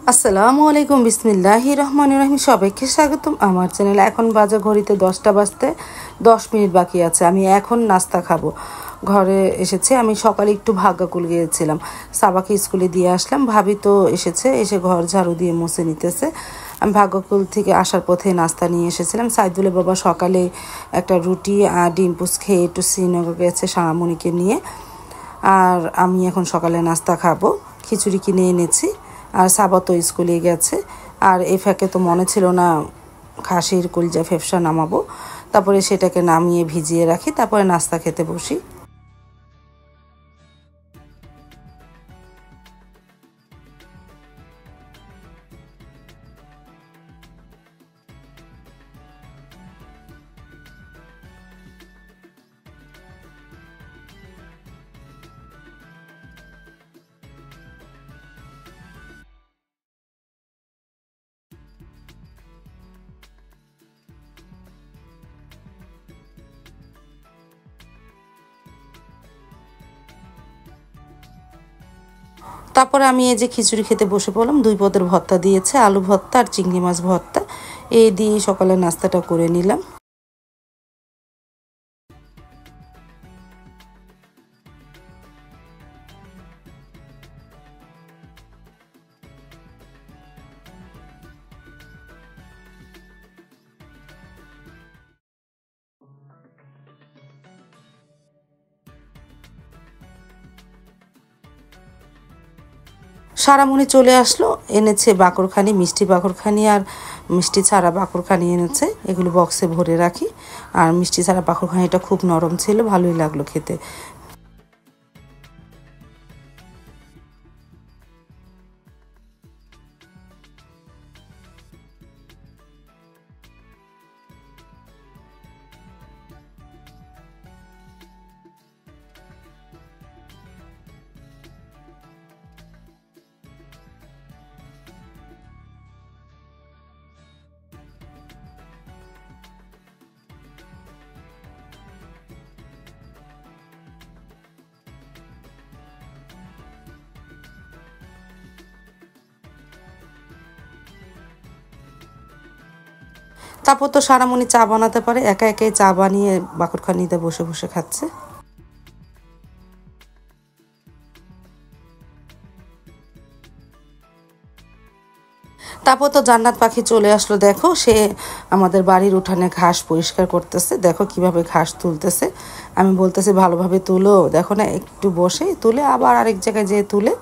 আসসালামু আলাইকুম, বিসমিল্লাহির রহমানির রহিম। সবাইকে স্বাগতম আমার চ্যানেলে। এখন বাজে ঘড়িতে 10টা বাজতে 10 মিনিট বাকি আছে। আমি এখন নাস্তা খাবো। ঘরে এসেছে, আমি সকালে একটু ভাগ্যাকুল গিয়েছিলাম, সাবাকে স্কুলে দিয়ে আসলাম। ভাবি তো এসেছে, এসে ঘর ঝাড়ু দিয়ে মুছে নিতেছে। আমি ভাগ্যকুল থেকে আসার পথে নাস্তা নিয়ে এসেছিলাম। সাইদুলের বাবা সকালে একটা রুটি আর ডিম পোচ খেয়ে একটু শ্রীনগর গেছে শাহামণিকে নিয়ে। আর আমি এখন সকালে নাস্তা খাবো, খিচুড়ি কিনে এনেছি। আর সাবা তো স্কুলে গেছে। আর এই ফাঁকে তো মনে ছিল না খাসির কলিজা ফেফসা নামাবো, তারপরে সেটাকে নামিয়ে ভিজিয়ে রাখি, তারপরে নাস্তা খেতে বসি। তারপরে আমি এই যে খিচুড়ি খেতে বসে পড়লাম। 2 পদের ভর্তা দিয়েছে, আলু ভর্তা আর চিংড়ি মাছ ভর্তা। এই দিয়ে সকালে নাস্তাটা করে নিলাম। সারামণি চলে আসলো, এনেছে বাকরখানি, মিষ্টি বাকরখানি আর মিষ্টি ছাড়া বাকরখানি এনেছে। এগুলো বক্সে ভরে রাখি। আর মিষ্টি ছাড়া বাকরখানিটা খুব নরম ছিল, ভালোই লাগলো খেতে। তারপর তো সারামণি চা বানাতে পারে, একা একাই চা বানিয়ে বাকরখানিতে বসে বসে খাচ্ছে। তারপর তো জান্নাত পাখি চলে আসলো। দেখো, সে আমাদের বাড়ির উঠানে ঘাস পরিষ্কার করতেছে। দেখো কিভাবে ঘাস তুলতেছে। আমি বলতেছি ভালোভাবে তুলো, দেখো না, একটু বসে তুলে আবার আরেক জায়গায় যেয়ে তুলে।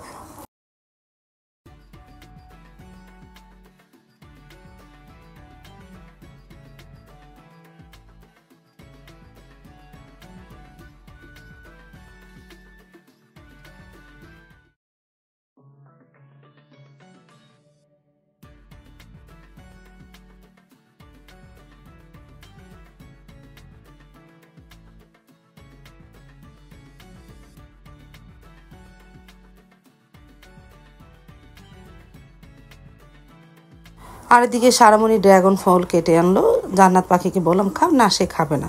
আর এদিকে সারামণি ড্রাগন ফল কেটে আনলো। জান্নাত পাখিকে বললাম খাও, না সে খাবে না।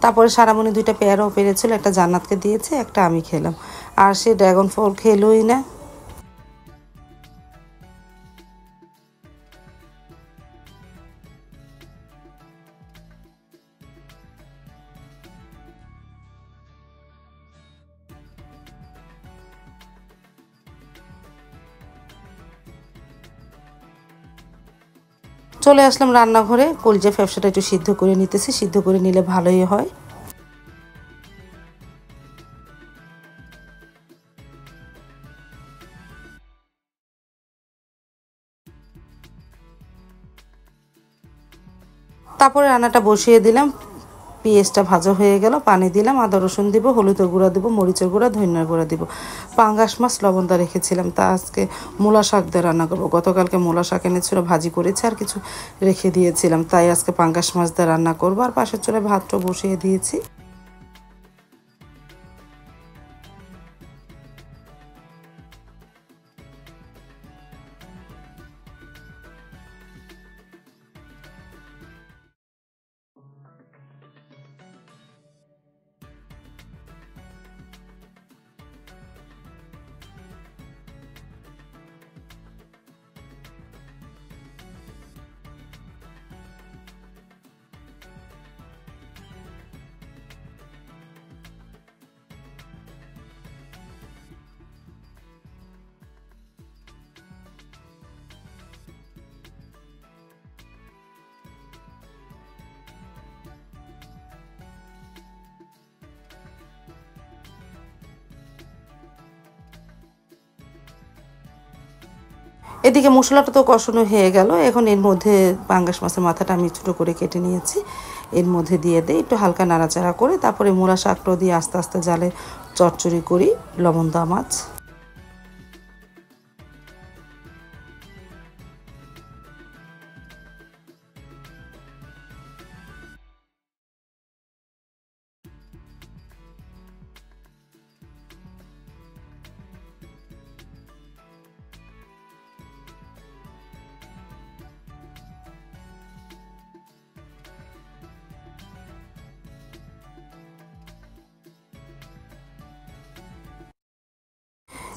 তারপরে সারামণি 2টা পেয়ারাও পেরেছিল, একটা জান্নাতকে দিয়েছে, একটা আমি খেলাম। আর সে ড্রাগন ফল খেলোই না। চলে আসলাম রান্নাঘরে, কলিজা ফ্যাপসাটা একটু সিদ্ধ করে নিতেছি, সিদ্ধ করে নিলে ভালোই হয়। তারপরে রান্নাটা বসিয়ে দিলাম। পেঁয়াজটা ভাজা হয়ে গেল, পানি দিলাম, আদা রসুন দিব, হলুদের গুঁড়া দিব, মরিচের গুঁড়া, ধনিয়ার গুঁড়া দিব। পাঙ্গাস মাছ লবণটা রেখেছিলাম, তা আজকে মূলা শাক দিয়ে রান্না করবো। গতকালকে মূলা শাক এনেছিল, ভাজি করেছি, আর কিছু রেখে দিয়েছিলাম, তাই আজকে পাঙ্গাস মাছ দিয়ে রান্না করবো। আর পাশের চুলায় ভাতটা বসিয়ে দিয়েছি। এদিকে মশলাটা তো কষানো হয়ে গেল। এখন এর মধ্যে পাঙ্গাস মাছের মাথাটা আমি ছোটো করে কেটে নিয়েছি, এর মধ্যে দিয়ে দিই, একটু হালকা নাড়াচাড়া করে তারপরে মূলা শাকটাও দিয়ে আস্তে আস্তে জালে চচ্চড়ি করি লবণ দেওয়া মাছ।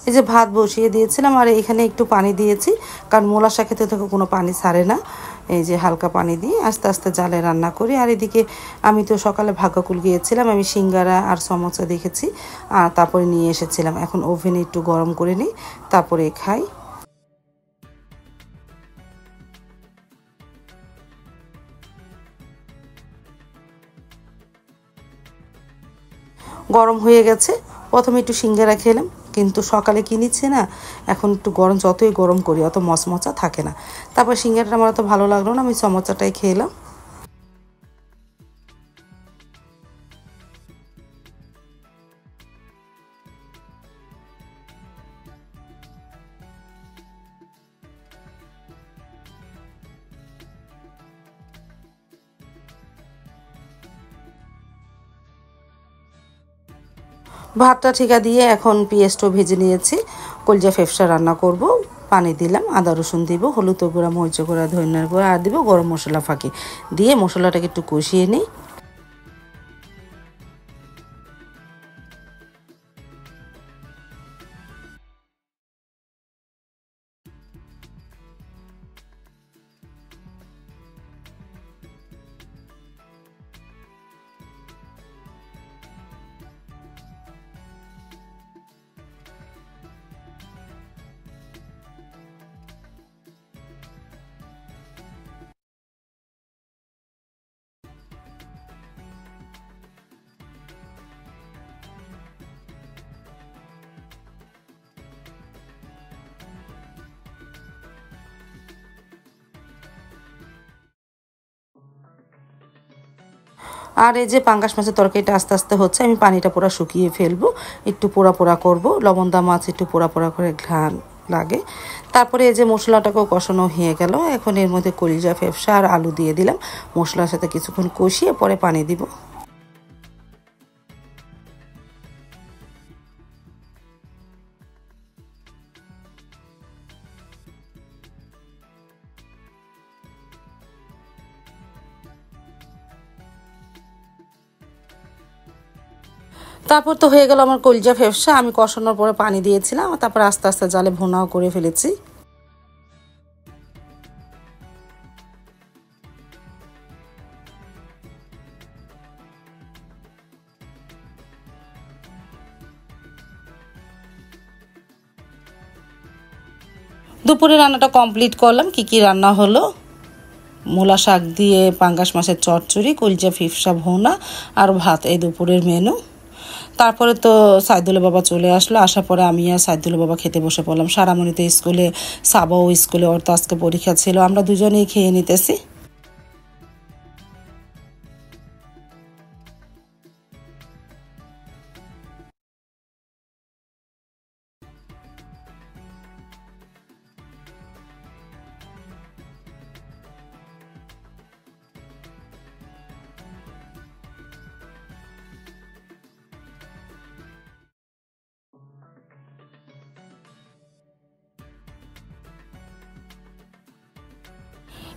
এই যে ভাত বসিয়ে দিয়েছিলাম আর এখানে একটু পানি দিয়েছি, কারণ মূলা শাকে তো কোনো পানি ছাড়ে না। এই যে হালকা পানি দিয়ে আস্তে আস্তে জালে রান্না করি। আর এদিকে আমি তো সকালে ভাগ্যকুল গিয়েছিলাম, আমি সিঙ্গারা আর সমোসা দেখেছি আর তারপরে নিয়ে এসেছিলাম। এখন ওভেনে একটু গরম করে নিই, তারপরে খাই। গরম হয়ে গেছে, প্রথমে একটু সিঙ্গারা খেলাম, কিন্তু সকালে কিনেছি না, এখন একটু গরম, যতই গরম করি অত মচমচা থাকে না। তারপর সিঙ্গারাটা আমার অত ভালো লাগলো না, আমি সমোসাটাই খেলাম। ভাতটা ঠিকা দিয়ে এখন পেঁয়াজটাও ভেজে নিয়েছি, কলজা ফেফসা রান্না করব। পানি দিলাম, আদা রসুন দিব, হলুদ গুঁড়া, মরিচ গুঁড়া, ধনিয়ার গুঁড়া আর দিব গরম মশলা ফাঁকি দিয়ে মশলাটাকে একটু কষিয়ে নিই। আর এই যে পাঙ্গাস মাছের তরকারিটা আস্তে আস্তে হচ্ছে, আমি পানিটা পুরো শুকিয়ে ফেলবো, একটু পোড়া পোড়া করবো, লবণ দা মাছ একটু পোড়া পোড়া করে ঘ্রাণ লাগে। তারপরে এই যে মশলাটাকেও কষানো হয়ে গেল, এখন এর মধ্যে কলিজা ফেফসা আর আলু দিয়ে দিলাম, মশলার সাথে কিছুক্ষণ কষিয়ে পরে পানি দিব। তারপর তো হয়ে গেল আমার কলিজা ফেফসা, আমি কষানোর পরে পানি দিয়েছিলাম, তারপর আস্তে আস্তে জালে ভুনাও করে ফেলেছি। দুপুরে রান্নাটা কমপ্লিট করলাম। কি কি রান্না হলো? মূলা শাক দিয়ে পাঙ্গাস মাছের চচ্চড়ি, কলিজা ফিফসা ভুনা আর ভাত, এই দুপুরের মেনু। তারপরে তো সাইদুলের বাবা চলে আসলো, আসার পরে আমি আর সাইদুলের বাবা খেতে বসে পড়লাম। সারামণি তো স্কুলে, সাবাও স্কুলে, ওর তো আজকে পরীক্ষা ছিল, আমরা দুজনেই খেয়ে নিতেছি।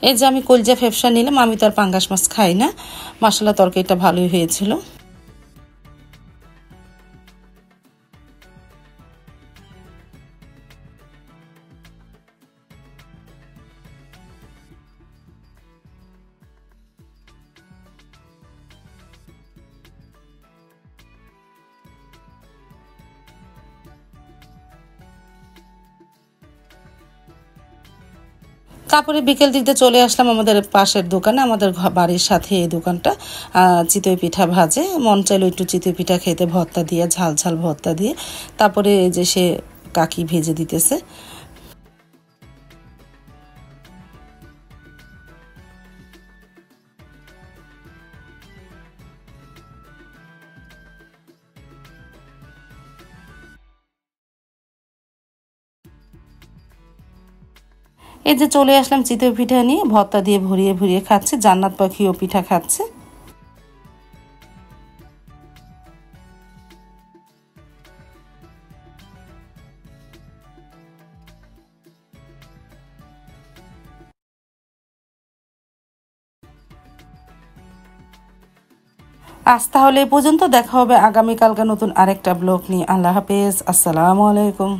এই যে আমি কলজা ফেফসা নিলাম, আমি তো আর পাঙ্গাস মাছ খাই না। মশলা তরকারিটা ভালোই হয়েছিল। তারপরে বিকেল দিকতে চলে আসলাম আমাদের পাশের দোকানে, আমাদের বাড়ির সাথে এই দোকানটা। চিতই পিঠা ভাজে, মন চাইলো একটু চিতই পিঠা খেতে, ভর্তা দিয়ে, ঝাল ঝাল ভর্তা দিয়ে। তারপরে এই যে সে কাকি ভেজে দিতেছে। এই যে চলে আসলাম চিতই পিঠা নিয়ে, ভর্তা দিয়ে ভরিয়ে ভরিয়ে খাচ্ছে, জান্নাত পাখিও পিঠা খাচ্ছে। আজ তাহলে এই পর্যন্ত, দেখা হবে আগামীকালকে নতুন আরেকটা ব্লগ নিয়ে। আল্লাহ হাফেজ, আসসালামু আলাইকুম।